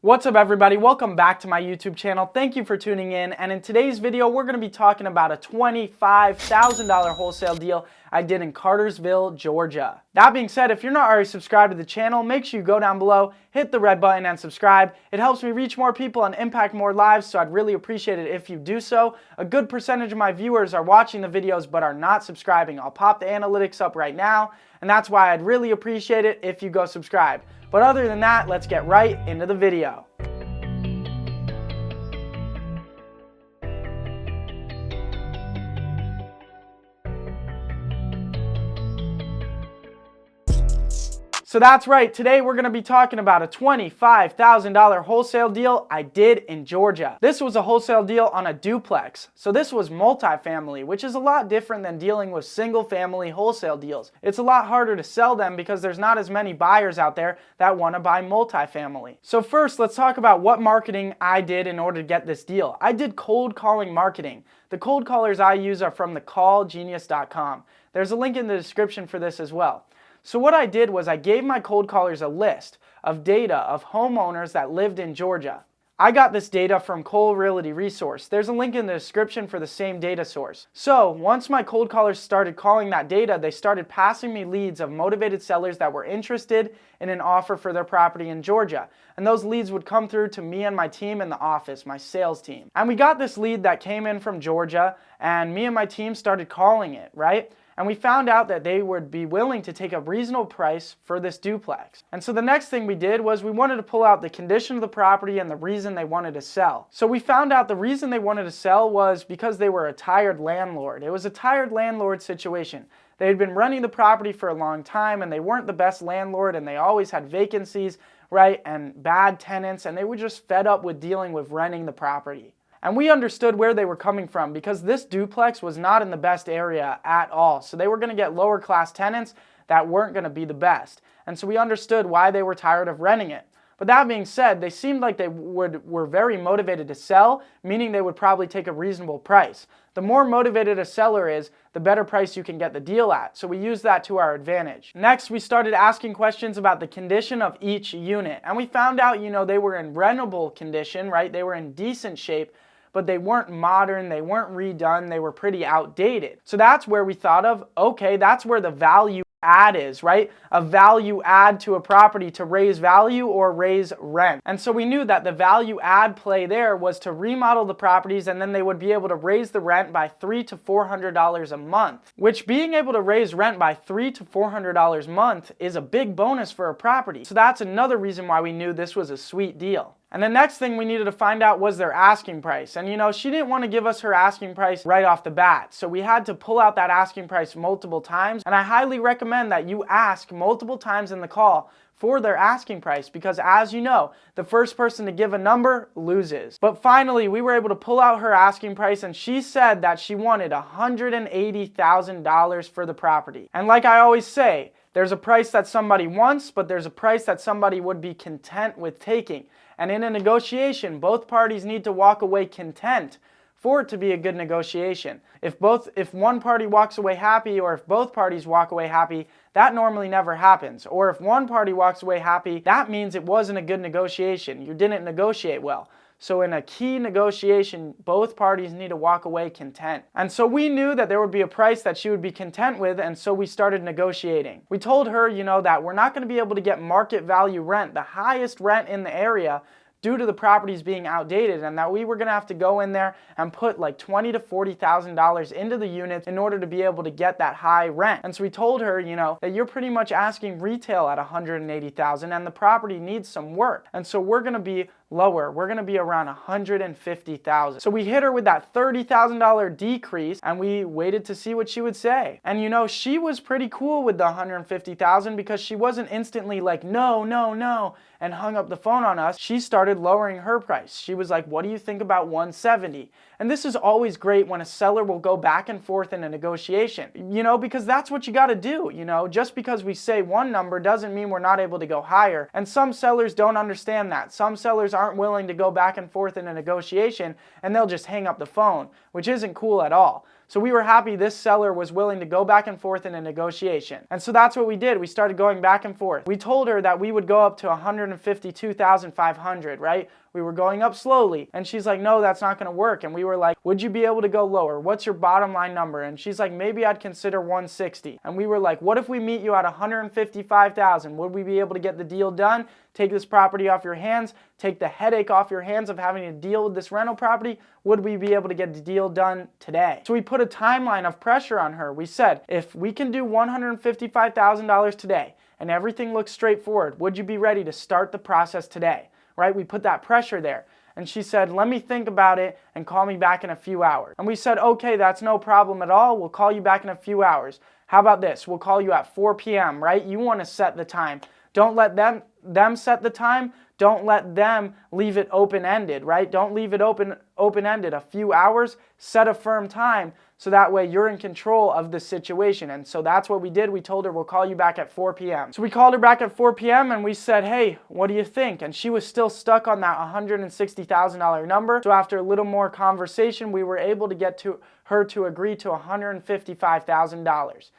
What's up everybody, welcome back to my YouTube channel. Thank you for tuning in, and in today's video we're going to be talking about a $25,000 wholesale deal I did in Cartersville, Georgia. That being said, if you're not already subscribed to the channel, make sure you go down below, hit the red button and subscribe. It helps me reach more people and impact more lives, so I'd really appreciate it if you do so. A good percentage of my viewers are watching the videos but are not subscribing. I'll pop the analytics up right now, and that's why I'd really appreciate it if you go subscribe. But other than that, let's get right into the video. So that's right, today we're going to be talking about a $25,000 wholesale deal I did in Georgia. This was a wholesale deal on a duplex. So this was multifamily, which is a lot different than dealing with single family wholesale deals. It's a lot harder to sell them because there's not as many buyers out there that want to buy multifamily. So first, let's talk about what marketing I did in order to get this deal. I did cold calling marketing. The cold callers I use are from thecallgenius.com. There's a link in the description for this as well. So what I did was I gave my cold callers a list of data of homeowners that lived in Georgia. I got this data from Cole Realty Resource. There's a link in the description for the same data source. So once my cold callers started calling that data, they started passing me leads of motivated sellers that were interested in an offer for their property in Georgia. And those leads would come through to me and my team in the office, my sales team. And we got this lead that came in from Georgia, and me and my team started calling it, right? And we found out that they would be willing to take a reasonable price for this duplex. And so the next thing we did was we wanted to pull out the condition of the property and the reason they wanted to sell. So we found out the reason they wanted to sell was because they were a tired landlord. It was a tired landlord situation. They had been running the property for a long time and they weren't the best landlord, and they always had vacancies, right, and bad tenants, and they were just fed up with dealing with renting the property. And we understood where they were coming from because this duplex was not in the best area at all. So they were going to get lower class tenants that weren't going to be the best. And so we understood why they were tired of renting it. But that being said, they seemed like they were very motivated to sell, meaning they would probably take a reasonable price. The more motivated a seller is, the better price you can get the deal at. So we used that to our advantage. Next, we started asking questions about the condition of each unit. And we found out, they were in rentable condition, right? They were in decent shape, but they weren't modern, they weren't redone, they were pretty outdated. So that's where we thought of, okay, that's where the value add is, right? A value add to a property to raise value or raise rent. And so we knew that the value add play there was to remodel the properties, and then they would be able to raise the rent by $300 to $400 a month, which being able to raise rent by $300 to $400 a month is a big bonus for a property. So that's another reason why we knew this was a sweet deal. And the next thing we needed to find out was their asking price. And she didn't want to give us her asking price right off the bat. So we had to pull out that asking price multiple times. And I highly recommend that you ask multiple times in the call for their asking price, because as you know, the first person to give a number loses. But finally, we were able to pull out her asking price, and she said that she wanted $180,000 for the property. And like I always say, there's a price that somebody wants, but there's a price that somebody would be content with taking. And in a negotiation, both parties need to walk away content for it to be a good negotiation. If one party walks away happy, or if both parties walk away happy, that normally never happens. Or if one party walks away happy, that means it wasn't a good negotiation. You didn't negotiate well. So in a key negotiation, both parties need to walk away content. And so we knew that there would be a price that she would be content with, and so we started negotiating. We told her, that we're not going to be able to get market value rent, the highest rent in the area, due to the properties being outdated, and that we were going to have to go in there and put like $20,000 to $40,000 into the units in order to be able to get that high rent. And so we told her, that you're pretty much asking retail at $180,000 and the property needs some work. And so we're going to be lower. We're going to be around $150,000. So we hit her with that $30,000 decrease, and we waited to see what she would say. And she was pretty cool with the $150,000 because she wasn't instantly like, no, no, no, and hung up the phone on us. She started lowering her price. She was like, what do you think about $170,000? And this is always great when a seller will go back and forth in a negotiation, because that's what you got to do. Just because we say one number doesn't mean we're not able to go higher. And some sellers don't understand that. Some sellers aren't willing to go back and forth in a negotiation, and they'll just hang up the phone, which isn't cool at all. So we were happy this seller was willing to go back and forth in a negotiation. And so that's what we did. We started going back and forth. We told her that we would go up to $152,500, right? We were going up slowly. And she's like, no, that's not going to work. And we were like, would you be able to go lower? What's your bottom line number? And she's like, maybe I'd consider 160. And we were like, what if we meet you at 155,000? Would we be able to get the deal done? Take this property off your hands, take the headache off your hands of having to deal with this rental property. Would we be able to get the deal done today? So we put a timeline of pressure on her. We said, if we can do $155,000 today and everything looks straightforward, would you be ready to start the process today? Right? We put that pressure there. And she said, let me think about it and call me back in a few hours. And we said, okay, that's no problem at all. We'll call you back in a few hours. How about this? We'll call you at 4 p.m., right? You want to set the time. Don't let them set the time. Don't let them leave it open-ended, right? Don't leave it open-ended. A few hours, set a firm time so that way you're in control of the situation. And so that's what we did. We told her we'll call you back at 4 p.m. So we called her back at 4 p.m. and we said, hey, what do you think? And she was still stuck on that $160,000 number. So after a little more conversation, we were able to get her to agree to $155,000.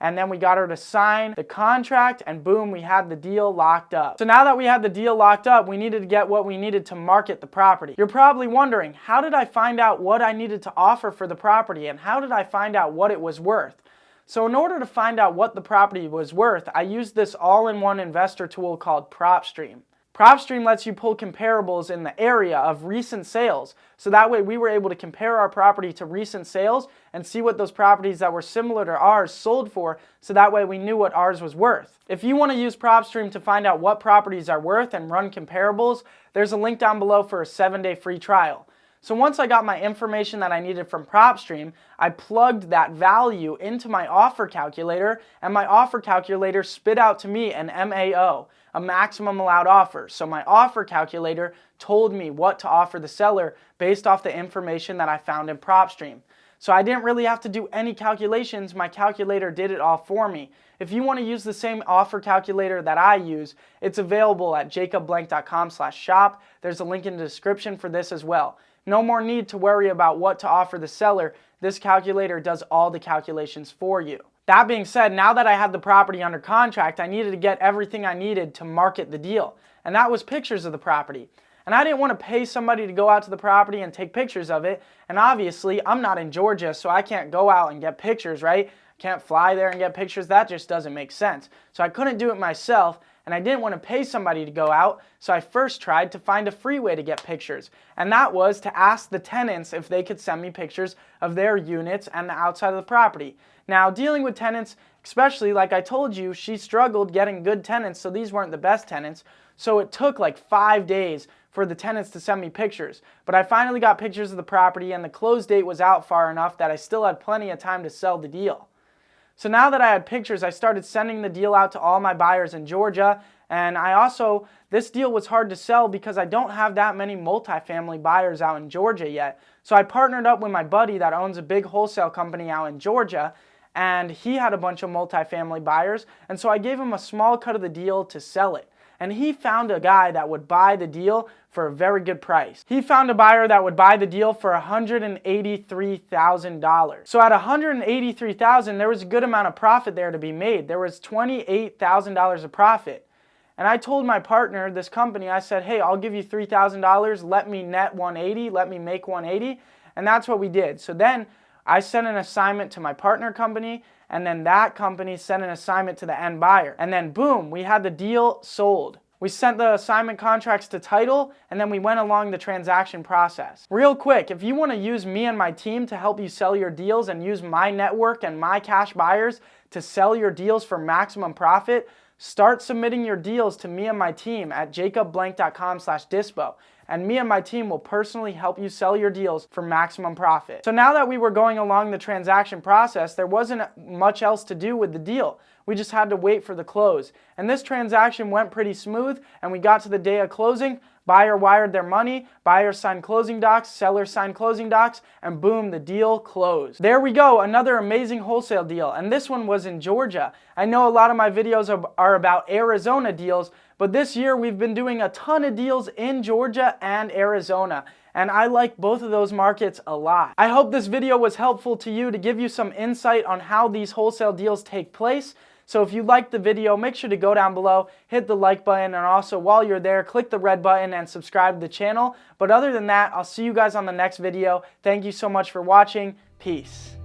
And then we got her to sign the contract, and boom, we had the deal locked up. So now that we had the deal locked up, we needed to get what we needed to market the property. You're probably wondering, how did I find out what I needed to offer for the property, and how did I find out what it was worth? So in order to find out what the property was worth, I used this all-in-one investor tool called PropStream. PropStream lets you pull comparables in the area of recent sales. So that way we were able to compare our property to recent sales and see what those properties that were similar to ours sold for, so that way we knew what ours was worth. If you want to use PropStream to find out what properties are worth and run comparables, there's a link down below for a 7-day free trial. So once I got my information that I needed from PropStream, I plugged that value into my offer calculator, and my offer calculator spit out to me an MAO, a maximum allowed offer. So my offer calculator told me what to offer the seller based off the information that I found in PropStream. So I didn't really have to do any calculations. My calculator did it all for me. If you want to use the same offer calculator that I use, it's available at jacobblank.com/shop. There's a link in the description for this as well. No more need to worry about what to offer the seller. This calculator does all the calculations for you. That being said, now that I had the property under contract, I needed to get everything I needed to market the deal. And that was pictures of the property. And I didn't want to pay somebody to go out to the property and take pictures of it. And obviously, I'm not in Georgia, so I can't go out and get pictures, right? I can't fly there and get pictures. That just doesn't make sense. So I couldn't do it myself. And I didn't want to pay somebody to go out, so I first tried to find a free way to get pictures. And that was to ask the tenants if they could send me pictures of their units and the outside of the property. Now, dealing with tenants, especially like I told you, she struggled getting good tenants, so these weren't the best tenants. So it took like 5 days for the tenants to send me pictures. But I finally got pictures of the property, and the close date was out far enough that I still had plenty of time to sell the deal. So now that I had pictures, I started sending the deal out to all my buyers in Georgia. And this deal was hard to sell because I don't have that many multifamily buyers out in Georgia yet. So I partnered up with my buddy that owns a big wholesale company out in Georgia, and he had a bunch of multifamily buyers. And so I gave him a small cut of the deal to sell it. And he found a guy that would buy the deal for a very good price. He found a buyer that would buy the deal for $183,000. So at $183,000, there was a good amount of profit there to be made. There was $28,000 of profit. And I told my partner, this company, I said, hey, I'll give you $3,000. Let me net 180. Let me make 180. And that's what we did. So then I sent an assignment to my partner company, and then that company sent an assignment to the end buyer. And then boom, we had the deal sold. We sent the assignment contracts to title, and then we went along the transaction process. Real quick, if you want to use me and my team to help you sell your deals and use my network and my cash buyers to sell your deals for maximum profit, start submitting your deals to me and my team at jacobblank.com/dispo. And me and my team will personally help you sell your deals for maximum profit. So now that we were going along the transaction process, there wasn't much else to do with the deal. We just had to wait for the close. And this transaction went pretty smooth, and we got to the day of closing. Buyer wired their money, buyer signed closing docs, seller signed closing docs, and boom, the deal closed. There we go, another amazing wholesale deal, and this one was in Georgia. I know a lot of my videos are about Arizona deals, but this year we've been doing a ton of deals in Georgia and Arizona, and I like both of those markets a lot. I hope this video was helpful to you to give you some insight on how these wholesale deals take place. So if you liked the video, make sure to go down below, hit the like button, and also while you're there, click the red button and subscribe to the channel. But other than that, I'll see you guys on the next video. Thank you so much for watching. Peace.